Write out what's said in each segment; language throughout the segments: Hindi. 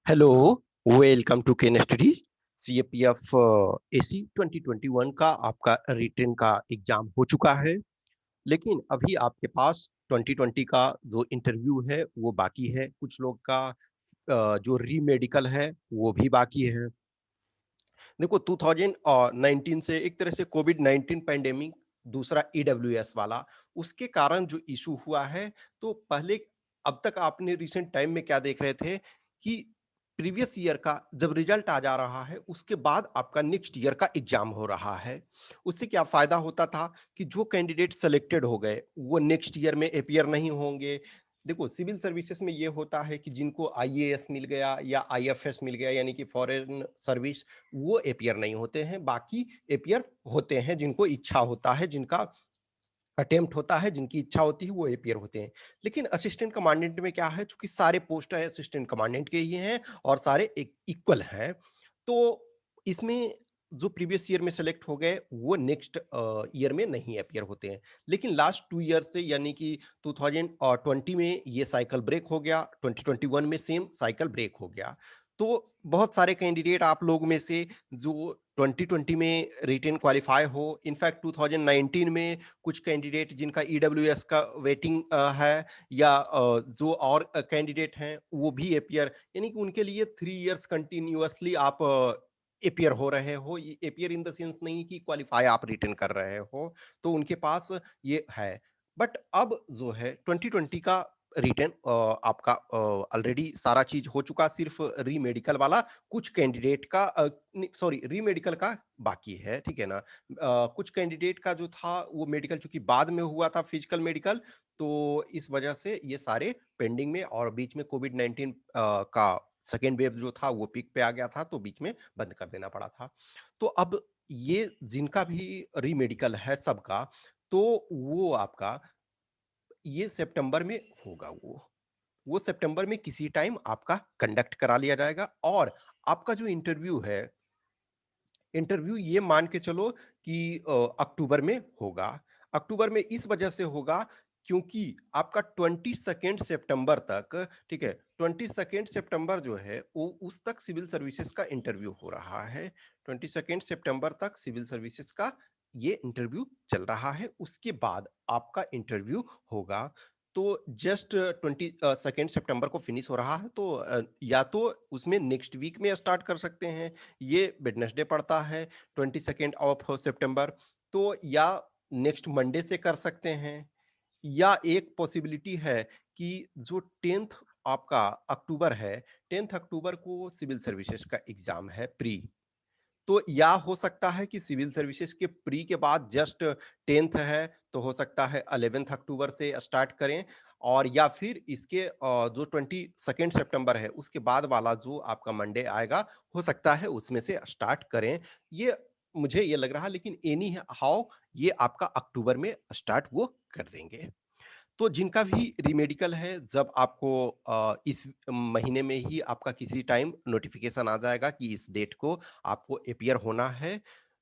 Hello, welcome to Ken studies. CAPF AC 2021 का आपका रिटन का एग्जाम हो चुका है, लेकिन अभी आपके पास 2020 का जो इंटरव्यू है वो बाकी है। कुछ लोग का जो री मेडिकल है वो भी बाकी है। देखो, 2019 से एक तरह से कोविड 19 पैंडेमिक, दूसरा ईडब्ल्यूएस वाला, उसके कारण जो इशू हुआ है। तो पहले, अब तक आपने रिसेंट टाइम में क्या देख रहे थे कि प्रीवियस ईयर का जब रिजल्ट आ जा रहा है उसके बाद आपका नेक्स्ट ईयर का एग्जाम हो रहा है। उससे क्या फायदा होता था कि जो कैंडिडेट सेलेक्टेड हो गए वो नेक्स्ट ईयर में अपियर नहीं होंगे। देखो, सिविल सर्विसेज में ये होता है कि जिनको आईएएस मिल गया या आईएफएस मिल गया, यानी कि फॉरेन सर्विस, वो अपियर नहीं होते हैं। बाकी अपियर होते हैं जिनको इच्छा होता है, जिनका अटेम्प्ट होता है, जिनकी इच्छा होती है वो अपियर होते हैं। लेकिन असिस्टेंट कमांडेंट में क्या है, चूंकि सारे पोस्ट है असिस्टेंट कमांडेंट के ही हैं और सारे इक्वल हैं, तो इसमें जो प्रीवियस ईयर में सेलेक्ट हो गए वो नेक्स्ट ईयर में नहीं अपियर होते हैं। लेकिन लास्ट 2 ईयर से, यानी कि 2020 में ये साइकिल ब्रेक हो गया, 2021 में सेम साइकिल ब्रेक हो गया। तो बहुत सारे कैंडिडेट आप लोग में से जो 2020 में रिटेन क्वालिफाई हो, इनफैक्ट 2019 में कुछ कैंडिडेट जिनका ईडब्ल्यूएस का वेटिंग है, या जो और कैंडिडेट हैं वो भी एपियर, यानी कि उनके लिए 3 इयर्स कंटिन्यूअसली आप एपियर हो रहे हो। एपियर इन द सेंस नहीं कि क्वालिफाई आप रिटेन कर रहे हो, तो उनके पास ये है। बट अब जो है 2020 का रिटेन आपका ऑलरेडी सारा चीज हो चुका, सिर्फ री मेडिकल वाला कुछ कैंडिडेट का, सॉरी, री मेडिकल का बाकी है, ठीक है ना। कुछ कैंडिडेट का जो था वो मेडिकल चूंकि बाद में हुआ था, फिजिकल मेडिकल, तो इस वजह से ये सारे पेंडिंग में, और बीच में कोविड 19 का सेकेंड वेव जो था वो पीक पे आ गया था, तो बीच में बंद कर देना पड़ा था। तो अब ये जिनका भी री मेडिकल है सबका, तो वो आपका ये सितंबर में होगा। वो सितंबर में किसी टाइम आपका कंडक्ट करा लिया जाएगा। और आपका जो इंटरव्यू है, इंटरव्यू ये मान के चलो कि अक्टूबर में होगा। अक्टूबर में इस वजह से होगा क्योंकि आपका 22 सितंबर तक, ठीक है, 22 सितंबर जो है वो उस तक सिविल सर्विसेज का इंटरव्यू हो रहा है। 22 सितंबर तक सिविल सर्विसेज का ये इंटरव्यू चल रहा है, उसके बाद आपका इंटरव्यू होगा। तो जस्ट 22 सितंबर को फिनिश हो रहा है, तो या तो उसमें नेक्स्ट वीक में स्टार्ट कर सकते हैं, ये वेडनेसडे पड़ता है 22 ऑफ सितंबर, तो या नेक्स्ट मंडे से कर सकते हैं, या एक पॉसिबिलिटी है कि जो 10th आपका अक्टूबर है, 10th अक्टूबर को सिविल सर्विसेज का एग्जाम है प्री, तो या हो सकता है कि सिविल सर्विसेज के प्री के बाद जस्ट 10th है, तो हो सकता है 11 अक्टूबर से स्टार्ट करें, और या फिर इसके जो 22 सितंबर है उसके बाद वाला जो आपका मंडे आएगा, हो सकता है उसमें से स्टार्ट करें। ये मुझे ये लग रहा है, लेकिन एनी हाउ ये आपका अक्टूबर में स्टार्ट वो कर देंगे। तो जिनका भी रीमेडिकल है, जब आपको इस महीने में ही आपका किसी टाइम नोटिफिकेशन आ जाएगा कि इस डेट को आपको अपियर होना है।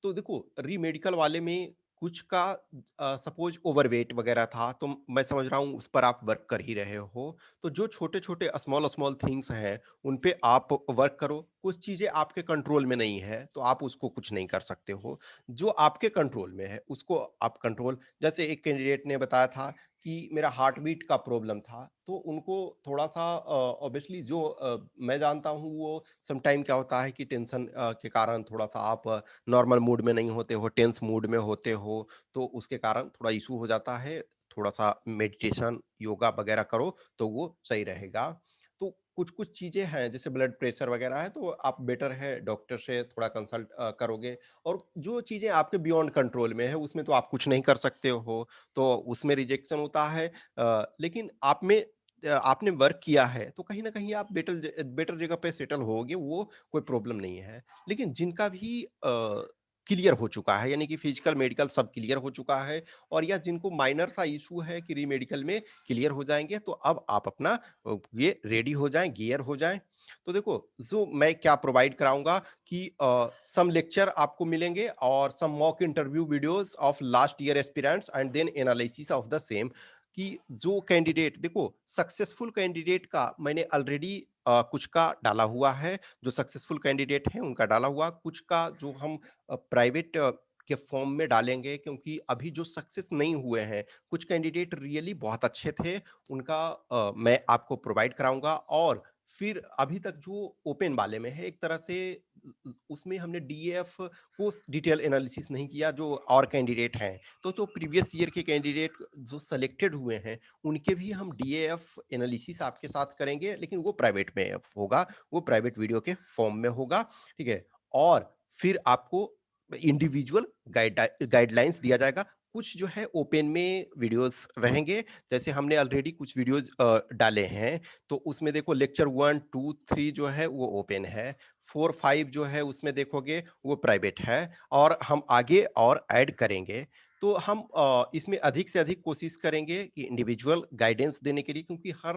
तो देखो, रीमेडिकल वाले में कुछ का सपोज ओवरवेट वगैरह था, तो मैं समझ रहा हूँ उस पर आप वर्क कर ही रहे हो। तो जो छोटे छोटे स्मॉल स्मॉल थिंग्स हैं उन पे आप वर्क करो। कुछ चीजें आपके कंट्रोल में नहीं है तो आप उसको कुछ नहीं कर सकते हो। जो आपके कंट्रोल में है उसको आप कंट्रोल, जैसे एक कैंडिडेट ने बताया था कि मेरा हार्ट बीट का प्रॉब्लम था, तो उनको थोड़ा सा ऑब्वियसली जो मैं जानता हूँ वो समटाइम क्या होता है कि टेंशन के कारण थोड़ा सा आप नॉर्मल मूड में नहीं होते हो, टेंस मूड में होते हो, तो उसके कारण थोड़ा इशू हो जाता है। थोड़ा सा मेडिटेशन योगा वगैरह करो तो वो सही रहेगा। तो कुछ कुछ चीजें हैं जैसे ब्लड प्रेशर वगैरह है, तो आप बेटर है डॉक्टर से थोड़ा कंसल्ट करोगे। और जो चीजें आपके बियॉन्ड कंट्रोल में है उसमें तो आप कुछ नहीं कर सकते हो, तो उसमें रिजेक्शन होता है। लेकिन आप में आपने वर्क किया है तो कहीं ना कहीं आप बेटर बेटर जगह पे सेटल होगे, वो कोई प्रॉब्लम नहीं है। लेकिन जिनका भी क्लियर हो चुका है, यानी कि फिजिकल मेडिकल सब क्लियर हो चुका है, और या जिनको माइनर सा इशू है कि री मेडिकल में क्लियर हो जाएंगे, तो अब आप अपना ये रेडी हो जाएं, गियर हो जाएं। तो देखो, जो मैं क्या प्रोवाइड कराऊंगा कि सम लेक्चर आपको मिलेंगे और some mock interview videos of last year aspirants and then analysis of the same. कि जो कैंडिडेट देखो सक्सेसफुल कैंडिडेट का मैंने ऑलरेडी कुछ का डाला हुआ है, जो सक्सेसफुल कैंडिडेट हैं उनका डाला हुआ, कुछ का जो हम प्राइवेट के फॉर्म में डालेंगे क्योंकि अभी जो सक्सेस नहीं हुए हैं, कुछ कैंडिडेट रियली बहुत अच्छे थे, उनका मैं आपको प्रोवाइड कराऊँगा और फिर अभी तक जो ओपन वाले में है एक तरह से उसमें हमने डीएफ को डिटेल एनालिसिस नहीं किया जो और कैंडिडेट हैं। तो जो प्रीवियस ईयर के कैंडिडेट जो सेलेक्टेड हुए हैं, उनके भी हम डीएफ एनालिसिस आपके साथ करेंगे, लेकिन वो प्राइवेट में होगा, वो प्राइवेट वीडियो के फॉर्म में होगा, ठीक है? और फिर आपको इंडिविजुअल गाइडलाइंस दिया जाएगा। कुछ जो है ओपन में वीडियोस रहेंगे, जैसे हमने ऑलरेडी कुछ वीडियोस डाले हैं, तो उसमें देखो लेक्चर 1, 2, 3 जो है वो ओपन है, 4, 5 जो है उसमें देखोगे वो प्राइवेट है और हम आगे और ऐड करेंगे। तो हम इसमें अधिक से अधिक कोशिश करेंगे कि इंडिविजुअल गाइडेंस देने के लिए क्योंकि हर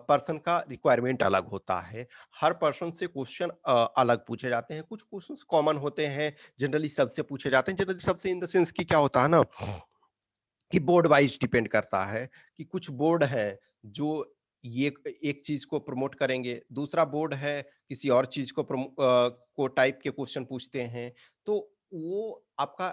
पर्सन का रिक्वायरमेंट अलग होता है। हर पर्सन से क्वेश्चन अलग पूछे जाते हैं, कुछ क्वेश्चंस कॉमन होते हैं, जनरली सबसे पूछे जाते हैं। जनरली सबसे इन द सेंस कि क्या होता है ना कि बोर्ड वाइज डिपेंड करता है कि कुछ बोर्ड है जो ये एक चीज को प्रमोट करेंगे, दूसरा बोर्ड है किसी और चीज को को टाइप के क्वेश्चन पूछते हैं। तो वो आपका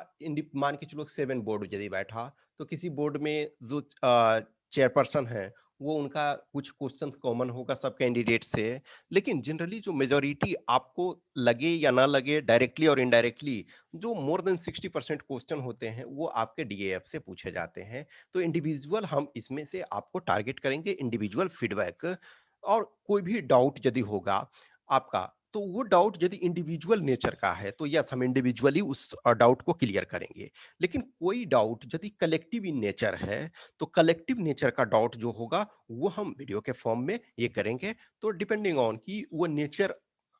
मान के चलो 7 बोर्ड यदि बैठा तो किसी बोर्ड में जो चेयरपर्सन है वो उनका कुछ क्वेश्चन कॉमन होगा सब कैंडिडेट से, लेकिन जनरली जो मेजोरिटी आपको लगे या ना लगे डायरेक्टली और इनडायरेक्टली जो मोर देन 60% क्वेश्चन होते हैं वो आपके डीएएफ से पूछे जाते हैं। तो इंडिविजुअल हम इसमें से आपको टारगेट करेंगे इंडिविजुअल फीडबैक, और कोई भी डाउट यदि होगा आपका तो वो डाउट यदि इंडिविजुअल नेचर का है तो यस हम इंडिविजुअली उस डाउट को क्लियर करेंगे। लेकिन कोई डाउट यदि कलेक्टिव इन नेचर है तो कलेक्टिव नेचर का डाउट जो होगा वो हम वीडियो के फॉर्म में ये करेंगे। तो डिपेंडिंग ऑन कि वो नेचर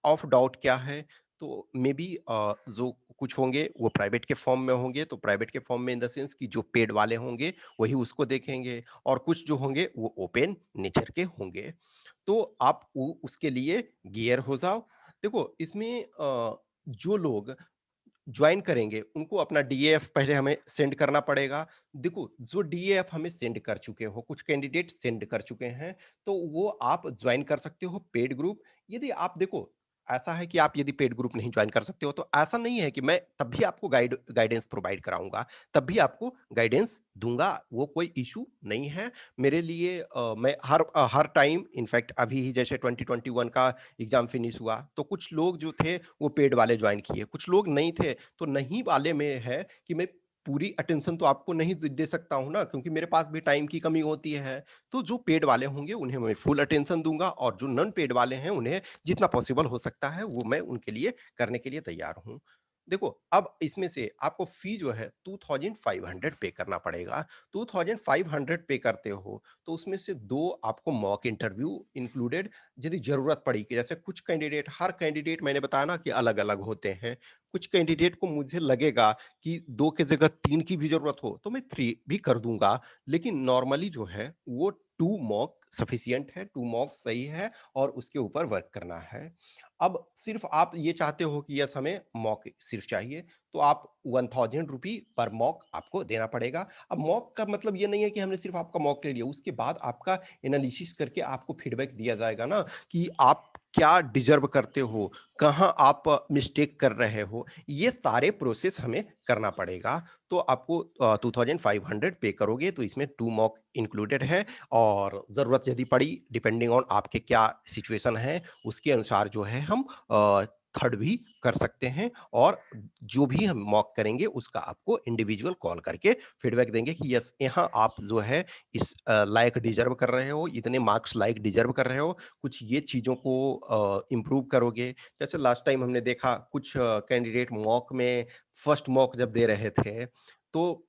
ऑफ डाउट क्या है, तो मे बी जो कुछ होंगे वो प्राइवेट के फॉर्म में होंगे, तो प्राइवेट के फॉर्म में इन द सेंस कि जो पेड वाले होंगे वही उसको देखेंगे, और कुछ जो होंगे वो ओपन नेचर के होंगे। तो आप उसके लिए गियर हो जाओ। देखो इसमें जो लोग ज्वाइन करेंगे उनको अपना डीएफ पहले हमें सेंड करना पड़ेगा। देखो जो डीएफ हमें सेंड कर चुके हो, कुछ कैंडिडेट सेंड कर चुके हैं, तो वो आप ज्वाइन कर सकते हो पेड ग्रुप। यदि आप देखो ऐसा है कि आप यदि पेड ग्रुप नहीं ज्वाइन कर सकते हो तो ऐसा नहीं है कि मैं तब भी आपको गाइडेंस प्रोवाइड कराऊंगा, तब भी आपको गाइडेंस दूंगा, वो कोई इशू नहीं है मेरे लिए। मैं हर टाइम इनफैक्ट अभी ही जैसे 2021 का एग्जाम फिनिश हुआ तो कुछ लोग जो थे वो पेड वाले ज्वाइन किए, कुछ लोग नहीं थे, तो नहीं वाले में है कि मैं पूरी अटेंशन तो आपको नहीं दे सकता हूँ ना, क्योंकि मेरे पास भी टाइम की कमी होती है। तो जो पेड वाले होंगे उन्हें मैं फुल अटेंशन दूंगा, और जो नॉन पेड वाले हैं उन्हें जितना पॉसिबल हो सकता है वो मैं उनके लिए करने के लिए तैयार हूँ। देखो अब इसमें से आपको फी जो है 2500 पे करना पड़ेगा। 2500 पे करते हो तो उसमें से 2 आपको मॉक इंटरव्यू इंक्लूडेड यदि जरूरत पड़ी, कि जैसे कुछ कैंडिडेट, हर कैंडिडेट मैंने बताया ना कि अलग अलग होते हैं, कुछ कैंडिडेट को मुझे लगेगा कि 2 की जगह 3 की भी जरूरत हो तो मैं 3 भी कर दूंगा, लेकिन नॉर्मली जो है वो 2 मॉक सफिशियंट है, 2 मॉक सही है और उसके ऊपर वर्क करना है। अब सिर्फ आप ये चाहते हो कि यस हमें मॉक सिर्फ चाहिए, तो आप 1000 रुपी पर मॉक आपको देना पड़ेगा। अब मॉक का मतलब ये नहीं है कि हमने सिर्फ आपका मॉक ले लिया, उसके बाद आपका एनालिसिस करके आपको फीडबैक दिया जाएगा ना कि आप क्या डिजर्व करते हो, कहाँ आप मिस्टेक कर रहे हो, ये सारे प्रोसेस हमें करना पड़ेगा। तो आपको 2500 पे करोगे तो इसमें 2 मॉक इंक्लूडेड है, और ज़रूरत यदि पड़ी डिपेंडिंग ऑन आपके क्या सिचुएशन है उसके अनुसार जो है हम थर्ड भी कर सकते हैं, और जो भी हम मॉक करेंगे उसका आपको इंडिविजुअल कॉल करके फीडबैक देंगे कि यस यहाँ आप जो है इस लायक डिजर्व कर रहे हो, इतने मार्क्स लायक डिजर्व कर रहे हो, कुछ ये चीज़ों को इम्प्रूव करोगे। जैसे लास्ट टाइम हमने देखा कुछ कैंडिडेट मॉक में फर्स्ट मॉक जब दे रहे थे तो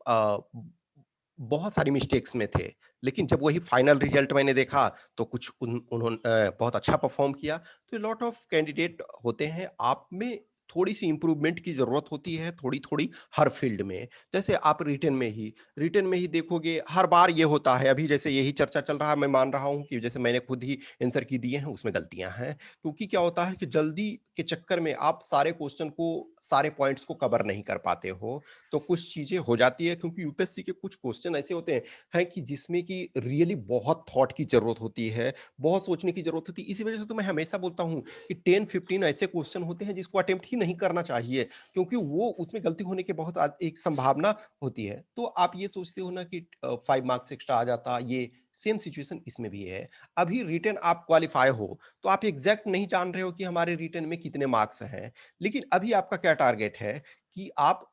बहुत सारी मिस्टेक्स में थे, लेकिन जब वही फाइनल रिजल्ट मैंने देखा तो कुछ उन्होंने बहुत अच्छा परफॉर्म किया। तो लॉट ऑफ कैंडिडेट होते हैं, आप में थोड़ी सी इंप्रूवमेंट की जरूरत होती है, थोड़ी थोड़ी हर फील्ड में। जैसे आप रिटन में ही देखोगे, हर बार ये होता है। अभी जैसे यही चर्चा चल रहा है, मैं मान रहा हूँ कि जैसे मैंने खुद ही आंसर की दिए हैं, उसमें गलतियां हैं। क्योंकि क्या होता है कि जल्दी के चक्कर में आप सारे क्वेश्चन को, सारे पॉइंट्स को कवर नहीं कर पाते हो, तो कुछ चीजें हो जाती है। क्योंकि यूपीएससी के कुछ क्वेश्चन ऐसे होते हैं कि जिसमें कि रियली बहुत थॉट की जरूरत होती है, बहुत सोचने की जरूरत होती है। इसी वजह से तो मैं हमेशा बोलता हूँ कि 10-15 ऐसे क्वेश्चन होते हैं जिसको अटेम्प्ट ही नहीं करना चाहिए, क्योंकि वो उसमें गलती होने की बहुत एक संभावना होती है। तो आप ये सोचते हो ना कि 5 मार्क्स एक्स्ट्रा आ जाता, ये सेम सिचुएशन इसमें भी है। अभी रिटन आप क्वालिफाई हो, तो आप एग्जैक्ट नहीं जान रहे हो कि हमारे रिटन में कितने मार्क्स हैं, लेकिन अभी आपका क्या टारगेट है कि आप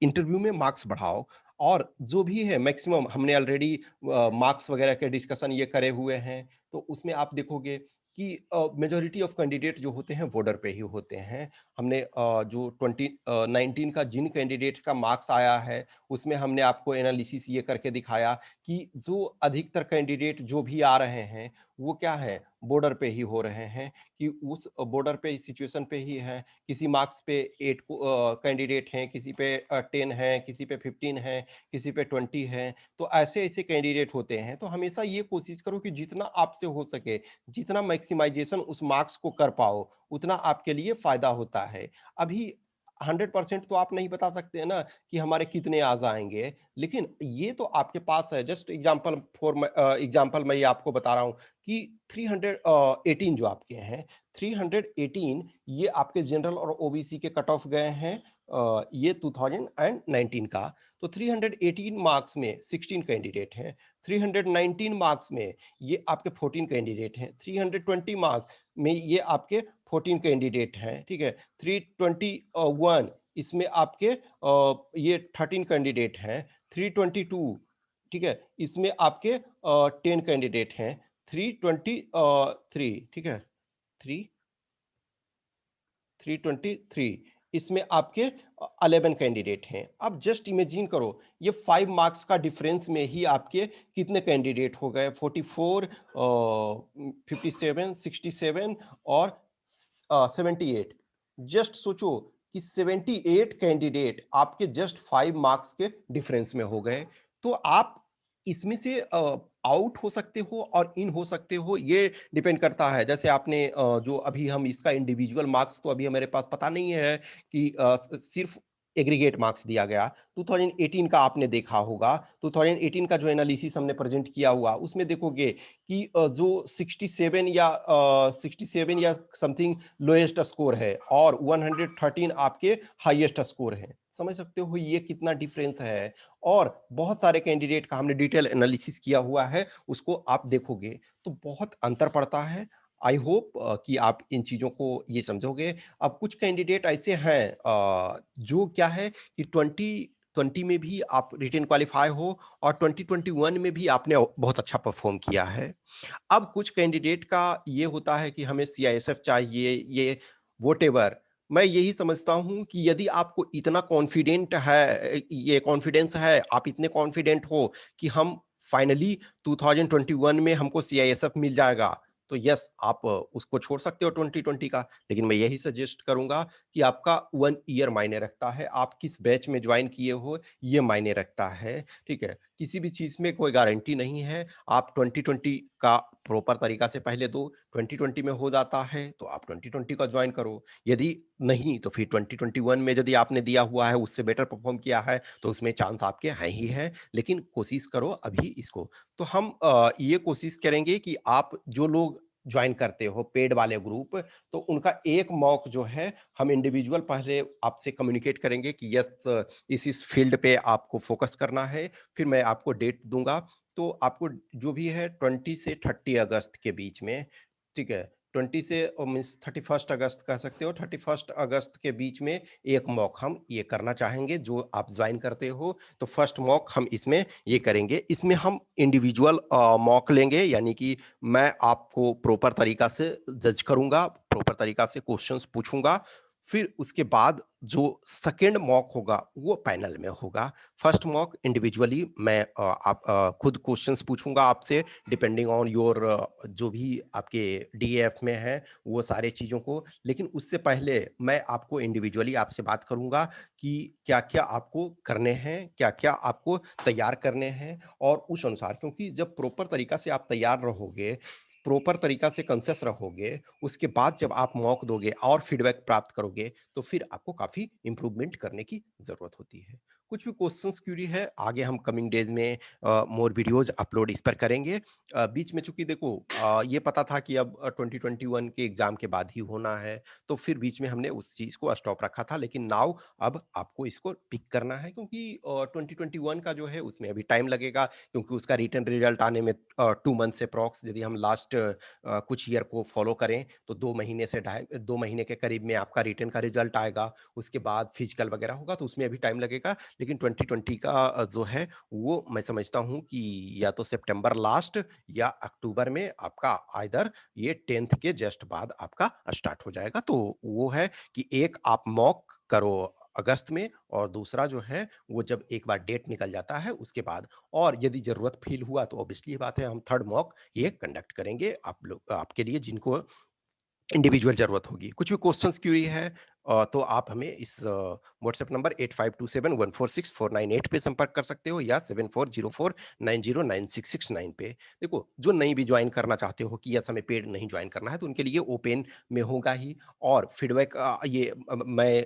इंटरव्यू में मार्क्स बढ़ाओ। और जो भी है मैक्सिमम, हमने ऑलरेडी मार्क्स वगैरह के डिस्कशन ये करे हुए हैं, तो उसमें आप देखोगे कि मेजॉरिटी ऑफ कैंडिडेट जो होते हैं बॉर्डर पे ही होते हैं। हमने जो 2019 का जिन कैंडिडेट्स का मार्क्स आया है, उसमें हमने आपको एनालिसिस ये करके दिखाया कि जो अधिकतर कैंडिडेट जो भी आ रहे हैं, वो क्या है, बॉर्डर पे ही हो रहे हैं, कि उस बॉर्डर पे सिचुएशन पे ही है। किसी मार्क्स पे 8 कैंडिडेट हैं, किसी पे 10 है, किसी पे 15 है, किसी पे 20 है। तो ऐसे ऐसे कैंडिडेट होते हैं। तो हमेशा ये कोशिश करो कि जितना आपसे हो सके, जितना मैक्सिमाइजेशन उस मार्क्स को कर पाओ, उतना आपके लिए फायदा होता है। अभी 100% तो आप नहीं बता सकते हैं ना कि हमारे कितने आ जाएंगे, लेकिन ये तो आपके पास है। जस्ट एग्जांपल मैं ये आपको बता रहा हूँ कि 318 जो आपके हैं, 318 ये आपके जनरल और ओबीसी के कट ऑफ गए हैं, ये 2019 का। तो 318 मार्क्स में 16 कैंडिडेट हैं, 319 मार्क्स में ये आपके 14 कैंडिडेट हैं, 320 मार्क्स में ये आपके 14 कैंडिडेट हैं, ठीक है। 321 इसमें आपके ये 13 कैंडिडेट हैं, 322, ठीक है, इसमें आपके 10 कैंडिडेट हैं, 323, ठीक है, 323 इसमें आपके 11 कैंडिडेट हैं। अब जस्ट इमेजिन करो, ये 5 मार्क्स का डिफरेंस में ही आपके कितने कैंडिडेट हो गए, 44, 57, 67 और 78। जस्ट सोचो कि 78 कैंडिडेट आपके जस्ट 5 मार्क्स के डिफरेंस में हो गए। तो आप इसमें से आउट हो सकते हो और इन हो सकते हो, ये डिपेंड करता है। जैसे आपने जो अभी हम इसका इंडिविजुअल मार्क्स तो अभी हमारे पास पता नहीं है कि सिर्फ एग्रीगेट मार्क्स दिया गया। 2018 का आपने देखा होगा, 2018 का जो एनालिसिस हमने प्रेजेंट किया हुआ, उसमें देखोगे कि जो 67 या समथिंग लोएस्ट स्कोर है और 113 आपके हाईएस्ट स्कोर है। समझ सकते हो ये कितना डिफरेंस है। और बहुत सारे कैंडिडेट का हमने डिटेल एनालिसिस किया हुआ है, उसको आप देखोगे तो बहुत अंतर पड़ता है। आई होप कि आप इन चीजों को ये समझोगे। अब कुछ कैंडिडेट ऐसे हैं जो क्या है कि 2020 में भी आप रिटेन क्वालिफाई हो और 2021 में भी आपने बहुत अच्छा परफॉर्म किया है। अब कुछ कैंडिडेट का ये होता है कि हमें सीआईएसएफ चाहिए, ये वोटेवर। मैं यही समझता हूं कि यदि आपको इतना कॉन्फिडेंट है, ये कॉन्फिडेंस है, आप इतने कॉन्फिडेंट हो कि हम फाइनली 2021 में हमको सीआईएसएफ मिल जाएगा, तो यस, आप उसको छोड़ सकते हो 2020 का। लेकिन मैं यही सजेस्ट करूंगा कि आपका 1 ईयर मायने रखता है, आप किस बैच में ज्वाइन किए हो ये मायने रखता है, ठीक है। किसी भी चीज में कोई गारंटी नहीं है। आप 2020 का प्रॉपर तरीका से पहले दो, 2020 में हो जाता है तो आप 2020 का ज्वाइन करो। यदि नहीं तो फिर 2021 में यदि आपने दिया हुआ है, उससे बेटर परफॉर्म किया है, तो उसमें चांस आपके हैं ही है। लेकिन कोशिश करो अभी इसको। तो हम ये कोशिश करेंगे कि आप जो लोग ज्वाइन करते हो पेड वाले ग्रुप, तो उनका एक मॉक जो है हम इंडिविजुअल पहले आपसे कम्युनिकेट करेंगे कि यस, इस फील्ड पे आपको फोकस करना है। फिर मैं आपको डेट दूंगा। तो आपको जो भी है 20 से 30 अगस्त के बीच में, ठीक है, 20 से मीन्स 31 अगस्त कह सकते हो, 31 अगस्त के बीच में एक मॉक हम ये करना चाहेंगे। जो आप ज्वाइन करते हो तो फर्स्ट मॉक हम इसमें ये करेंगे। इसमें हम इंडिविजुअल मॉक लेंगे, यानी कि मैं आपको प्रॉपर तरीका से जज करूंगा, प्रॉपर तरीका से क्वेश्चंस पूछूंगा। फिर उसके बाद जो सेकंड मॉक होगा वो पैनल में होगा। फर्स्ट मॉक इंडिविजुअली मैं आप खुद क्वेश्चंस पूछूंगा आपसे डिपेंडिंग ऑन योर जो भी आपके डीएफ में है वो सारे चीज़ों को। लेकिन उससे पहले मैं आपको इंडिविजुअली आपसे बात करूंगा कि क्या क्या आपको करने हैं, क्या क्या आपको तैयार करने हैं। और उस अनुसार, क्योंकि जब प्रॉपर तरीका से आप तैयार रहोगे, प्रॉपर तरीका से कॉन्शियस रहोगे, उसके बाद जब आप मॉक दोगे और फीडबैक प्राप्त करोगे, तो फिर आपको काफ़ी इम्प्रूवमेंट करने की ज़रूरत होती है। कुछ भी क्वेश्चंस क्यूरी है, आगे हम कमिंग डेज़ में मोर वीडियोज़ अपलोड इस पर करेंगे। बीच में चूँकि देखो ये पता था कि अब 2021 के एग्ज़ाम के बाद ही होना है, तो फिर बीच में हमने उस चीज़ को स्टॉप रखा था। लेकिन नाउ अब आपको इसको पिक करना है, क्योंकि 2021 का जो है उसमें अभी टाइम लगेगा, क्योंकि उसका रिटन रिजल्ट आने में 2 मंथ से अप्रॉक्स, यदि हम लास्ट कुछ ईयर को फॉलो करें तो 2 महीने से 2 महीने के करीब में आपका रिटन का रिजल्ट आएगा। उसके बाद फिजिकल वगैरह होगा, तो उसमें अभी टाइम लगेगा। लेकिन 2020 का जो है वो मैं समझता हूँ कि या तो सितंबर लास्ट या अक्टूबर में आपका आइदर ये 10th के जस्ट बाद आपका स्टार्ट हो जाएगा। तो वो है कि एक आप मॉक करो अगस्त में, और दूसरा जो है वो जब एक बार डेट निकल जाता है उसके बाद। और यदि ज़रूरत फ़ील हुआ तो ऑब्वियसली ये बात है, हम थर्ड मॉक ये कंडक्ट करेंगे आप लोग आपके लिए, जिनको इंडिविजुअल ज़रूरत होगी। कुछ भी क्वेश्चंस क्यूरी है तो आप हमें इस व्हाट्सएप नंबर 8527146498 पे संपर्क कर सकते हो, या 7404909669 पे। देखो, जो नई भी जॉइन करना चाहते हो कि यस हमें पेड नहीं जॉइन करना है, तो उनके लिए ओपन में होगा ही। और फीडबैक मैं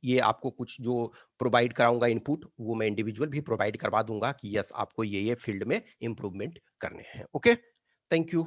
ये आपको कुछ जो प्रोवाइड कराऊँगा इनपुट, वो मैं इंडिविजुअल भी प्रोवाइड करवा दूँगा कि यस आपको ये फील्ड में इम्प्रूवमेंट करने हैं। ओके? Thank you.